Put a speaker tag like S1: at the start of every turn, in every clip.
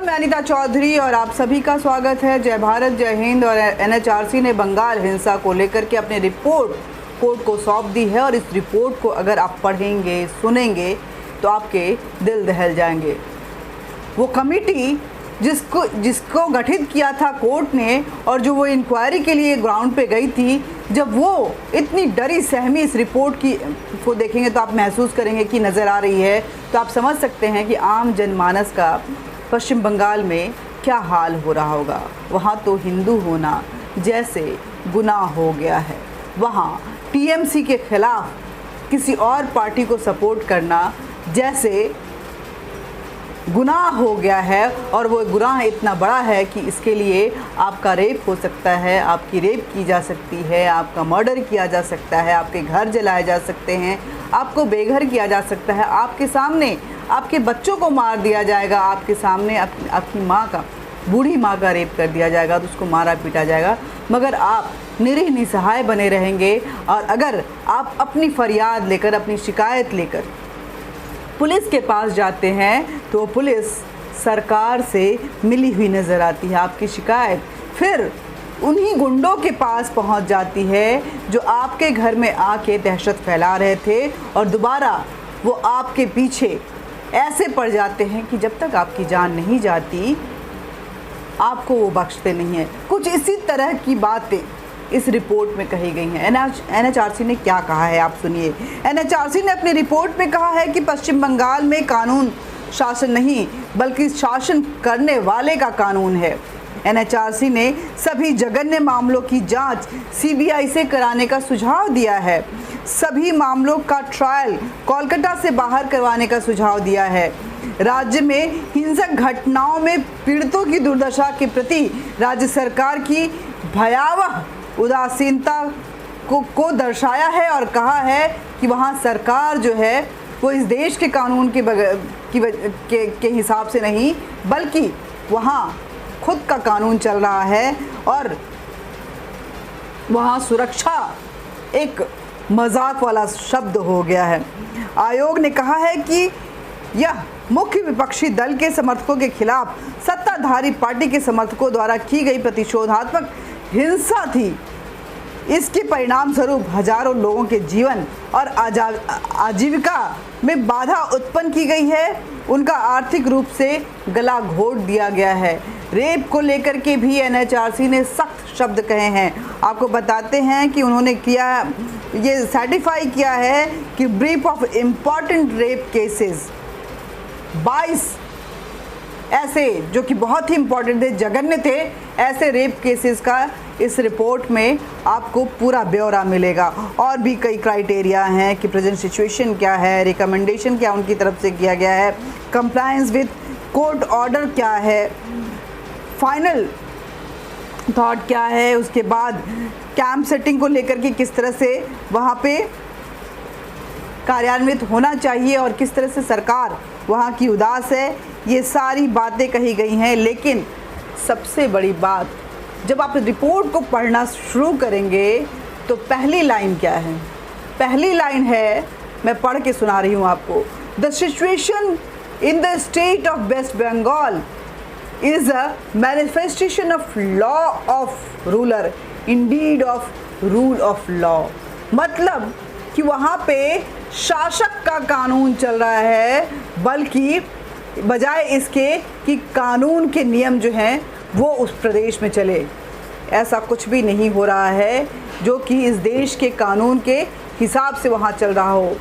S1: नमस्कार, मैं अनीता चौधरी और आप सभी का स्वागत है। जय भारत, जय हिंद। और एनएचआरसी ने बंगाल हिंसा को लेकर के अपनी रिपोर्ट कोर्ट को सौंप दी है और इस रिपोर्ट को अगर आप पढ़ेंगे, सुनेंगे तो आपके दिल दहल जाएंगे। वो कमेटी जिसको गठित किया था कोर्ट ने और जो वो इंक्वायरी के लिए ग्राउंड पे गई थी, जब वो इतनी डरी सहमी इस रिपोर्ट को देखेंगे तो आप महसूस करेंगे कि नज़र आ रही है, तो आप समझ सकते हैं कि आम जनमानस का पश्चिम बंगाल में क्या हाल हो रहा होगा। वहाँ तो हिंदू होना जैसे गुनाह हो गया है, वहाँ टीएमसी के खिलाफ किसी और पार्टी को सपोर्ट करना जैसे गुनाह हो गया है। और वो गुनाह इतना बड़ा है कि इसके लिए आपका रेप हो सकता है, आपकी रेप की जा सकती है, आपका मर्डर किया जा सकता है, आपके घर जलाए जा सकते हैं, आपको बेघर किया जा सकता है, आपके सामने आपके बच्चों को मार दिया जाएगा, आपके सामने आपकी माँ का, बूढ़ी माँ का रेप कर दिया जाएगा तो उसको मारा पीटा जाएगा, मगर आप निरीह निसहाय बने रहेंगे। और अगर आप अपनी फरियाद लेकर, अपनी शिकायत लेकर पुलिस के पास जाते हैं तो पुलिस सरकार से मिली हुई नज़र आती है। आपकी शिकायत फिर उन्हीं गुंडों के पास पहुंच जाती है जो आपके घर में आके दहशत फैला रहे थे और दोबारा वो आपके पीछे ऐसे पड़ जाते हैं कि जब तक आपकी जान नहीं जाती आपको वो बख्शते नहीं हैं। कुछ इसी तरह की बातें इस रिपोर्ट में कही गई हैं। एनएचआरसी ने क्या कहा है आप सुनिए। एनएचआरसी ने अपनी रिपोर्ट में कहा है कि पश्चिम बंगाल में कानून शासन नहीं बल्कि शासन करने वाले का कानून है। एनएचआरसी ने सभी जघन्य मामलों की जांच सीबीआई से कराने का सुझाव दिया है। सभी मामलों का ट्रायल कोलकाता से बाहर करवाने का सुझाव दिया है। राज्य में हिंसक घटनाओं में पीड़ितों की दुर्दशा के प्रति राज्य सरकार की भयावह उदासीनता को दर्शाया है और कहा है कि वहाँ सरकार जो है वो इस देश के कानून के हिसाब से नहीं बल्कि वहाँ खुद का कानून चल रहा है और वहाँ सुरक्षा एक मजाक वाला शब्द हो गया है। आयोग ने कहा है कि यह मुख्य विपक्षी दल के समर्थकों के खिलाफ सत्ताधारी पार्टी के समर्थकों द्वारा की गई प्रतिशोधात्मक हिंसा थी। इसके परिणाम स्वरूप हजारों लोगों के जीवन और आजीविका में बाधा उत्पन्न की गई है, उनका आर्थिक रूप से गला घोट दिया गया है। रेप को लेकर के भी एनएचआरसी ने सख्त शब्द कहे हैं। आपको बताते हैं कि उन्होंने ये सर्टिफाई किया है कि brief of important rape cases 22 ऐसे जो कि बहुत ही इम्पॉर्टेंट थे, जघन्य थे, ऐसे रेप केसेस का इस रिपोर्ट में आपको पूरा ब्यौरा मिलेगा। और भी कई क्राइटेरिया हैं कि प्रेजेंट सिचुएशन क्या है, रिकमेंडेशन क्या उनकी तरफ से किया गया है, कंप्लायंस विद कोर्ट ऑर्डर क्या है, फाइनल थॉट क्या है, उसके बाद कैंप सेटिंग को लेकर के किस तरह से वहाँ पे कार्यान्वित होना चाहिए और किस तरह से सरकार वहाँ की उदास है, ये सारी बातें कही गई हैं। लेकिन सबसे बड़ी बात, जब आप रिपोर्ट को पढ़ना शुरू करेंगे तो पहली लाइन क्या है? पहली लाइन है, मैं पढ़ के सुना रही हूँ आपको। The situation in the state of West Bengal is a manifestation of law of ruler indeed of rule of law. मतलब कि वहाँ पे शासक का कानून चल रहा है बल्कि बजाय इसके कि कानून के नियम जो हैं वो उस प्रदेश में चले। ऐसा कुछ भी नहीं हो रहा है जो कि इस देश के कानून के हिसाब से वहाँ चल रहा हो।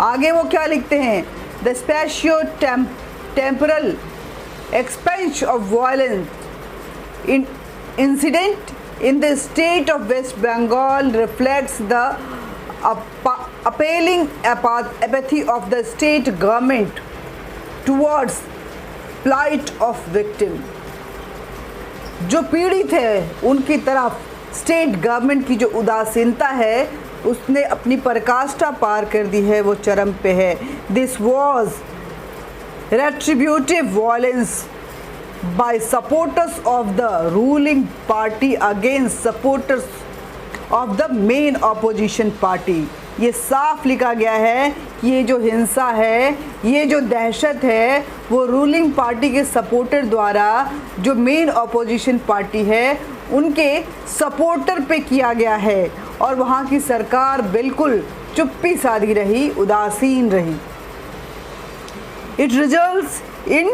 S1: आगे वो क्या लिखते हैं? The spatio temporal expanse of violence incident in the state of West Bengal reflects the appalling apathy of the state government towards plight of victim। जो पीड़ित है उनकी तरफ स्टेट गवर्नमेंट की जो उदासीनता है उसने अपनी पराकाष्ठा पार कर दी है, वो चरम पे है। This was retributive violence by supporters of the ruling party against supporters of the main opposition party। ये साफ लिखा गया है कि ये जो हिंसा है, ये जो दहशत है, वो रूलिंग पार्टी के सपोर्टर द्वारा, जो मेन अपोजिशन पार्टी है, उनके सपोर्टर पे किया गया है। और वहाँ की सरकार बिल्कुल चुप्पी साधी रही, उदासीन रही। It results in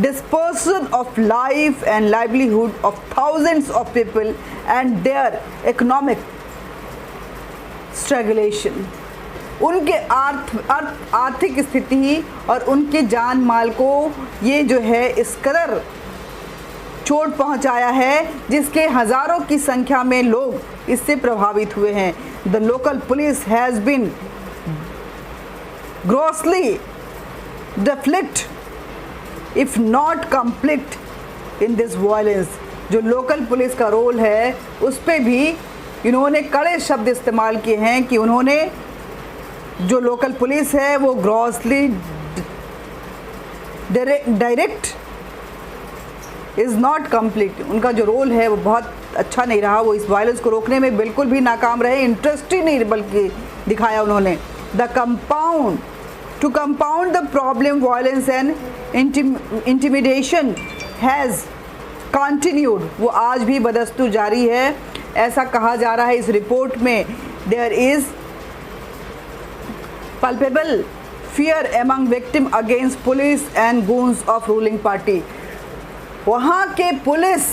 S1: dispersion of life and livelihood of thousands of people and their economic strangulation। उनके आर्थिक स्थिति और उनके जान माल को ये जो है इस कदर चोट पहुंचाया है, जिसके हज़ारों की संख्या में लोग इससे प्रभावित हुए हैं। The local police has been grossly deflect if not complete in this violence। जो लोकल पुलिस का रोल है उस पे भी इन्होंने कड़े शब्द इस्तेमाल किए हैं कि उन्होंने, जो लोकल पुलिस है वो grossly direct is not complete. उनका जो रोल है वो बहुत अच्छा नहीं रहा, वो इस वायलेंस को रोकने में बिल्कुल भी नाकाम रहे, इंटरेस्ट ही नहीं बल्कि दिखाया उन्होंने। To compound the problem, violence and intimidation has continued। वो आज भी बदस्तूर जारी है, ऐसा कहा जा रहा है इस रिपोर्ट में। There is palpable fear among victims against police and goons of ruling party। वहाँ के पुलिस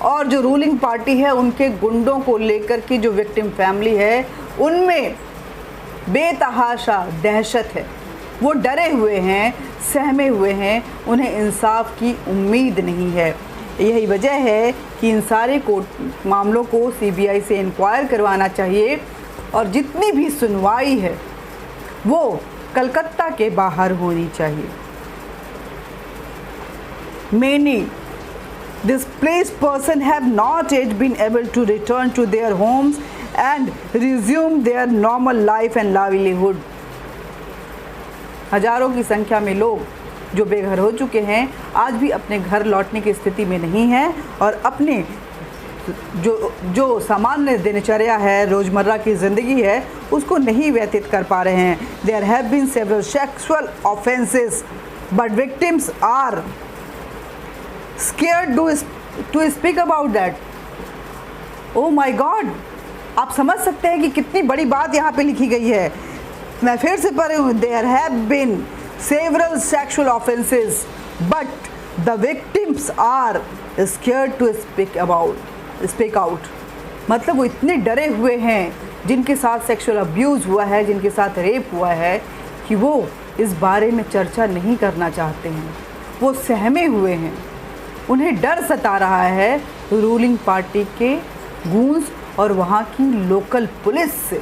S1: और जो रूलिंग पार्टी है उनके गुंडों को लेकर की जो विक्टिम फैमिली है उनमें बेतहाशा दहशत है। वो डरे हुए हैं, सहमे हुए हैं, उन्हें इंसाफ की उम्मीद नहीं है। यही वजह है कि इन सारे कोर्ट मामलों को सीबीआई से इंक्वायर करवाना चाहिए और जितनी भी सुनवाई है वो कलकत्ता के बाहर होनी चाहिए। Many displaced persons have not yet been able to return to their homes and resume their normal life and livelihood। हजारों की संख्या में लोग जो बेघर हो चुके हैं आज भी अपने घर लौटने की स्थिति में नहीं हैं और अपने जो सामान्य दिनचर्या है, रोज़मर्रा की ज़िंदगी है, उसको नहीं व्यतीत कर पा रहे हैं। There have been several sexual offences but victims are scared to speak about that. Oh my God, आप समझ सकते हैं कि कितनी बड़ी बात यहाँ पे लिखी गई है। मैं फिर से पढ़ रही हूँ, there have been several sexual offences but the victims are scared to speak out. मतलब वो इतने डरे हुए हैं जिनके साथ सेक्सुअल अब्यूज़ हुआ है, जिनके साथ रेप हुआ है, कि वो इस बारे में चर्चा नहीं करना चाहते हैं। वो सहमे हुए हैं, उन्हें डर सता रहा है रूलिंग पार्टी के गूंज और वहाँ की लोकल पुलिस से।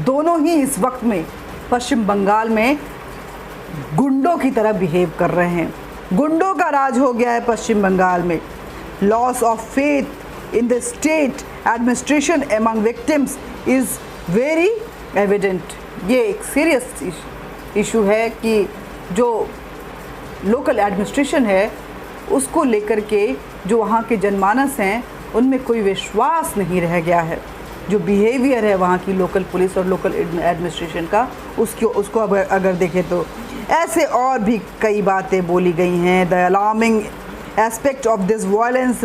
S1: दोनों ही इस वक्त में पश्चिम बंगाल में गुंडों की तरह बिहेव कर रहे हैं। गुंडों का राज हो गया है पश्चिम बंगाल में। Loss of faith in the state administration among victims is very evident. ये एक सीरियस इशू है कि जो लोकल एडमिनिस्ट्रेशन है उसको लेकर के जो वहाँ के जनमानस हैं उनमें कोई विश्वास नहीं रह गया है। जो बिहेवियर है वहाँ की लोकल पुलिस और लोकल एडमिनिस्ट्रेशन का, उसको अगर देखें तो ऐसे और भी कई बातें बोली गई हैं। The alarming aspect of this violence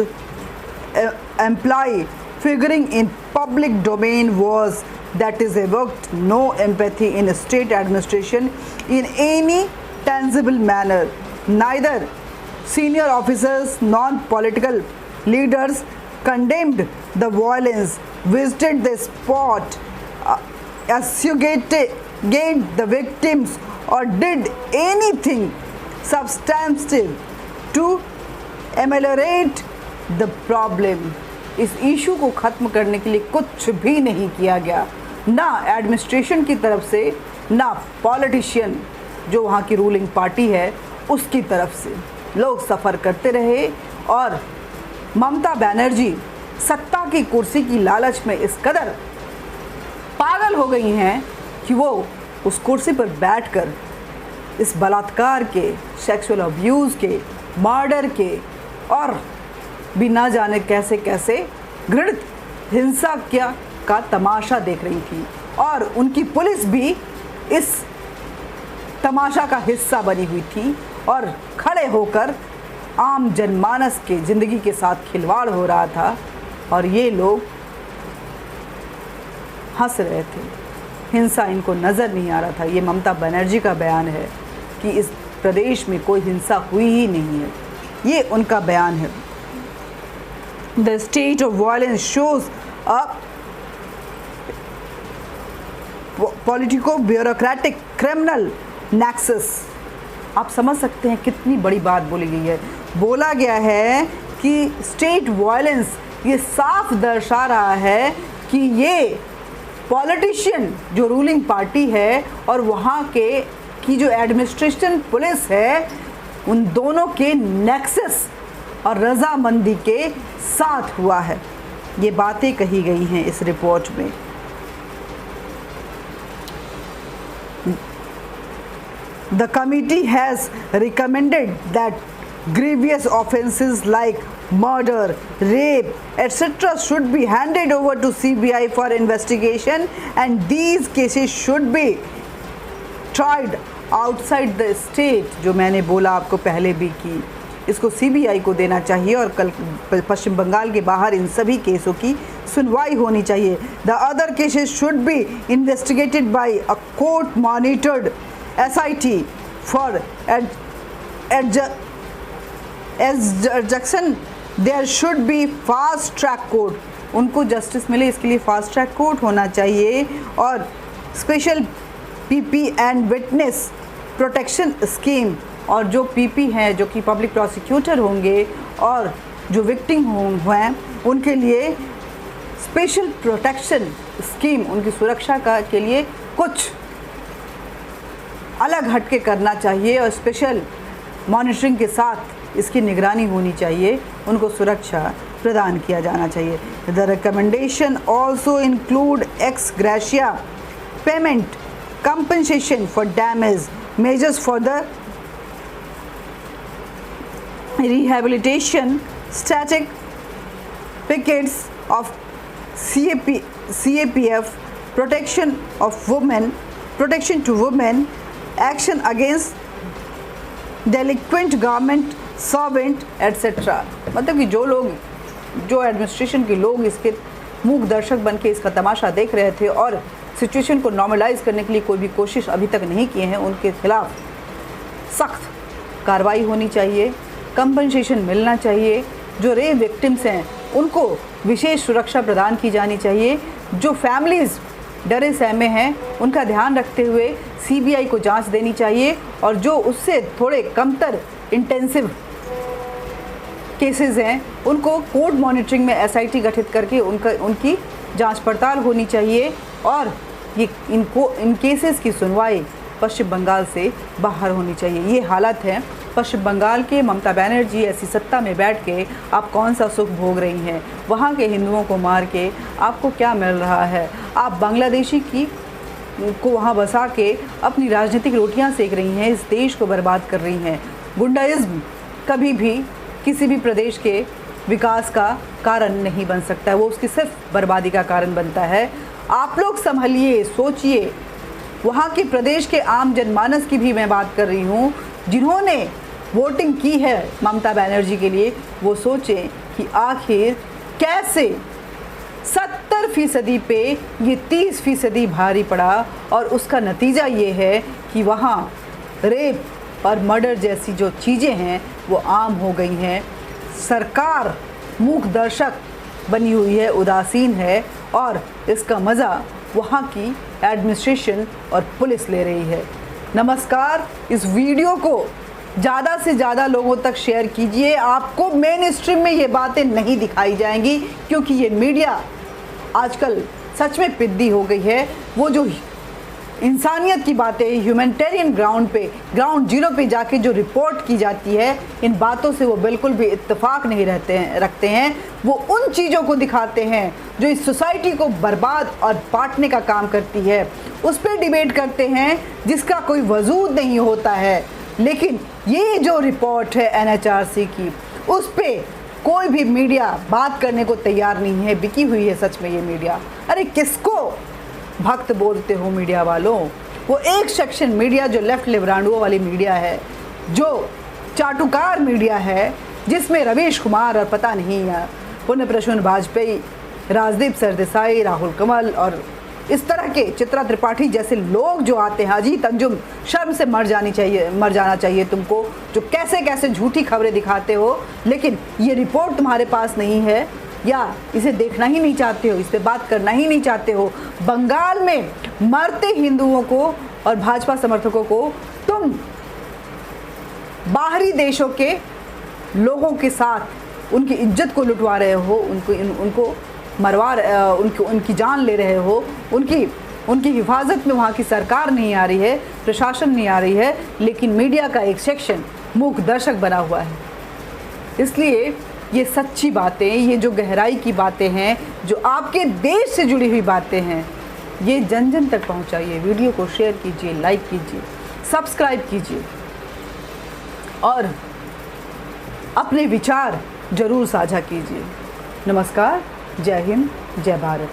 S1: employee figuring in public domain was that is evoked no empathy in state administration in any tangible manner. Neither senior officers, non-political leaders condemned the violence, visited the spot, assuaged the victims or did anything substantive to ameliorate the problem। इस issue को ख़त्म करने के लिए कुछ भी नहीं किया गया, ना एडमिनिस्ट्रेशन की तरफ से, ना पॉलिटिशियन जो वहाँ की रूलिंग पार्टी है उसकी तरफ से। लोग सफ़र करते रहे और ममता बनर्जी सत्ता की कुर्सी की लालच में इस कदर पागल हो गई हैं कि वो उस कुर्सी पर बैठकर इस बलात्कार के, सेक्सुअल अब्यूज़ के, मर्डर के और भी ना जाने कैसे कैसे घृणित हिंसा का तमाशा देख रही थी। और उनकी पुलिस भी इस तमाशा का हिस्सा बनी हुई थी और खड़े होकर आम जनमानस के ज़िंदगी के साथ खिलवाड़ हो रहा था और ये लोग हंस रहे थे। हिंसा इनको नज़र नहीं आ रहा था। ये ममता बनर्जी का बयान है कि इस प्रदेश में कोई हिंसा हुई ही नहीं है, ये उनका बयान है। The state of violence shows a politico bureaucratic criminal nexus. आप समझ सकते हैं कितनी बड़ी बात बोली गई है। बोला गया है कि स्टेट वायलेंस ये साफ दर्शा रहा है कि ये पॉलिटिशियन जो रूलिंग पार्टी है और वहाँ के की जो एडमिनिस्ट्रेशन पुलिस है, उन दोनों के नेक्सस और रजामंदी के साथ हुआ है। ये बातें कही गई हैं इस रिपोर्ट में। The committee has recommended that grievous offences like murder, rape, etc. should be handed over to CBI for investigation and these cases should be tried outside the state। जो मैंने बोला आपको पहले भी कि इसको CBI को देना चाहिए और कल पश्चिम बंगाल के बाहर इन सभी केसों की सुनवाई होनी चाहिए। The other cases should be investigated by a court monitored SIT for adjudication। There should be fast track court। उनको जस्टिस मिले इसके लिए फास्ट ट्रैक कोर्ट होना चाहिए और special PP and witness protection scheme. और जो PP हैं जो कि पब्लिक प्रोसिक्यूटर होंगे और जो विक्टिम हैं उनके लिए स्पेशल प्रोटेक्शन स्कीम, उनकी सुरक्षा का के लिए कुछ अलग हटके करना चाहिए और स्पेशल मॉनिटरिंग के साथ इसकी निगरानी होनी चाहिए, उनको सुरक्षा प्रदान किया जाना चाहिए। The recommendation also include x gratia payment, compensation for damage, measures for the rehabilitation, static pickets of CAPF, protection of women, protection to women, action against delinquent government servant etc। मतलब कि जो एडमिनिस्ट्रेशन के लोग इसके मूक दर्शक बन के इसका तमाशा देख रहे थे और सिचुएशन को नॉर्मलाइज करने के लिए कोई भी कोशिश अभी तक नहीं किए हैं, उनके खिलाफ सख्त कार्रवाई होनी चाहिए, कंपनसेशन मिलना चाहिए। जो रेप विक्टिम्स हैं उनको विशेष सुरक्षा प्रदान की जानी चाहिए। जो फैमिलीज़ डरे सहमे हैं उनका ध्यान रखते हुए CBI को जांच देनी चाहिए और जो उससे थोड़े कमतर इंटेंसिव केसेस हैं उनको कोर्ट मॉनिटरिंग में SIT गठित करके उनकी जांच पड़ताल होनी चाहिए और ये इन केसेस की सुनवाई पश्चिम बंगाल से बाहर होनी चाहिए। ये हालत है पश्चिम बंगाल के। ममता बनर्जी ऐसी सत्ता में बैठ के आप कौन सा सुख भोग रही हैं? वहाँ के हिंदुओं को मार के आपको क्या मिल रहा है? आप बांग्लादेशी को वहाँ बसा के अपनी राजनीतिक रोटियां सेक रही हैं, इस देश को बर्बाद कर रही हैं। गुंडाइज्म कभी भी किसी भी प्रदेश के विकास का कारण नहीं बन सकता है, वो उसकी सिर्फ बर्बादी का कारण बनता है। आप लोग संभलिए, सोचिए। वहाँ के प्रदेश के आम जनमानस की भी मैं बात कर रही हूँ, जिन्होंने वोटिंग की है ममता बनर्जी के लिए, वो सोचें कि आखिर कैसे 70% पे ये 30% भारी पड़ा और उसका नतीजा ये है कि वहाँ रेप और मर्डर जैसी जो चीज़ें हैं वो आम हो गई हैं। सरकार मूक दर्शक बनी हुई है, उदासीन है और इसका मज़ा वहाँ की एडमिनिस्ट्रेशन और पुलिस ले रही है। नमस्कार, इस वीडियो को ज़्यादा से ज़्यादा लोगों तक शेयर कीजिए। आपको मेन स्ट्रीम में ये बातें नहीं दिखाई जाएंगी क्योंकि ये मीडिया आजकल सच में पिद्दी हो गई है। वो जो इंसानियत की बातें ह्यूमैनिटेरियन ग्राउंड जीरो पे जाके जो रिपोर्ट की जाती है, इन बातों से वो बिल्कुल भी इत्तेफाक नहीं रखते हैं। वो उन चीज़ों को दिखाते हैं जो इस सोसाइटी को बर्बाद और बांटने का काम करती है। उस पर डिबेट करते हैं जिसका कोई वजूद नहीं होता है। लेकिन ये जो रिपोर्ट है NHRC की, उस पर कोई भी मीडिया बात करने को तैयार नहीं है। बिकी हुई है सच में ये मीडिया। अरे किसको भक्त बोलते हो मीडिया वालों। वो एक सेक्शन मीडिया जो लेफ्ट लिबरांडुओं वाली मीडिया है, जो चाटुकार मीडिया है, जिसमें रवीश कुमार और पता नहीं पुण्य प्रसून वाजपेयी, राजदीप सरदेसाई, राहुल कमल और इस तरह के चित्रा त्रिपाठी जैसे लोग जो आते हैं। अजीत अंजुम, शर्म से मर जाना चाहिए तुमको, जो कैसे कैसे झूठी खबरें दिखाते हो, लेकिन ये रिपोर्ट तुम्हारे पास नहीं है या इसे देखना ही नहीं चाहते हो, इस पर बात करना ही नहीं चाहते हो। बंगाल में मरते हिंदुओं को और भाजपा समर्थकों को तुम बाहरी देशों के लोगों के साथ उनकी इज्जत को लुटवा रहे हो, उनको मरवा, उनकी जान ले रहे हो, उनकी हिफाजत में वहाँ की सरकार नहीं आ रही है, प्रशासन नहीं आ रही है, लेकिन मीडिया का एक सेक्शन मूक दर्शक बना हुआ है। इसलिए ये सच्ची बातें, ये जो गहराई की बातें हैं, जो आपके देश से जुड़ी हुई बातें हैं, ये जन जन तक पहुँचाइए। वीडियो को शेयर कीजिए, लाइक कीजिए, सब्सक्राइब कीजिए और अपने विचार जरूर साझा कीजिए। नमस्कार, जय हिंद, जय भारत।